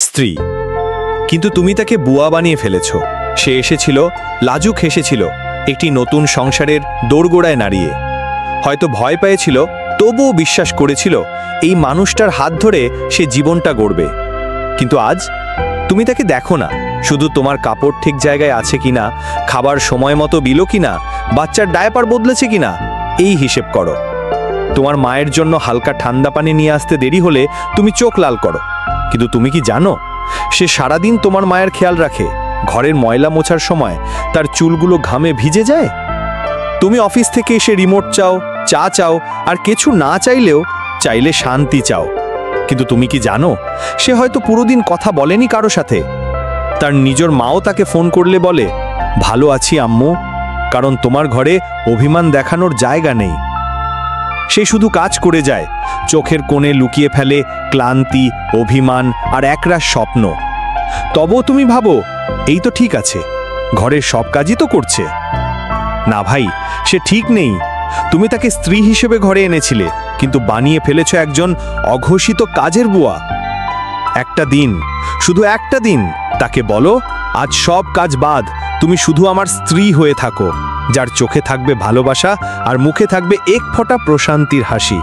স্ত্রী, কিন্তু তুমি তাকে বুয়া বানিয়ে ফেলেছ। সে এসেছিল, লাজুক হেসেছিল, একটি নতুন সংসারের দোরগোড়ায় নাড়িয়ে। হয়তো ভয় পেয়েছিল, তবুও বিশ্বাস করেছিল এই মানুষটার হাত ধরে সে জীবনটা গড়বে। কিন্তু আজ তুমি তাকে দেখো না, শুধু তোমার কাপড় ঠিক জায়গায় আছে কিনা, খাবার সময় মতো দিল কিনা, বাচ্চার ডায়াপার বদলেছে কিনা, এই হিসেব করো। তোমার মায়ের জন্য হালকা ঠান্ডা পানি নিয়ে আসতে দেরি হলে তুমি চোখ লাল করো। কিন্তু তুমি কি জানো, সে সারাদিন তোমার মায়ের খেয়াল রাখে। ঘরের ময়লা মোছার সময় তার চুলগুলো ঘামে ভিজে যায়। তুমি অফিস থেকে এসে রিমোট চাও, চা চাও, আর কিছু না চাইলেও চাইলে শান্তি চাও। কিন্তু তুমি কি জানো, সে হয়তো পুরোদিন কথা বলেনি কারো সাথে। তার নিজের মাও তাকে ফোন করলে বলে, ভালো আছি আম্মু, কারণ তোমার ঘরে অভিমান দেখানোর জায়গা নেই। সে শুধু কাজ করে যায়, চোখের কোণে লুকিয়ে ফেলে ক্লান্তি, অভিমান আর একরাশ স্বপ্ন। তবুও তুমি ভাবো, এই তো ঠিক আছে, ঘরের সব কাজই তো করছে। না ভাই, সে ঠিক নেই। তুমি তাকে স্ত্রী হিসেবে ঘরে এনেছিলে, কিন্তু বানিয়ে ফেলেছ একজন অঘোষিত কাজের বুয়া। একটা দিন, শুধু একটা দিন তাকে বলো, আজ সব কাজ বাদ, তুমি শুধু আমার স্ত্রী হয়ে থাকো, যার চোখে থাকবে ভালোবাসা আর মুখে থাকবে এক ফোঁটা প্রশান্তির হাসি।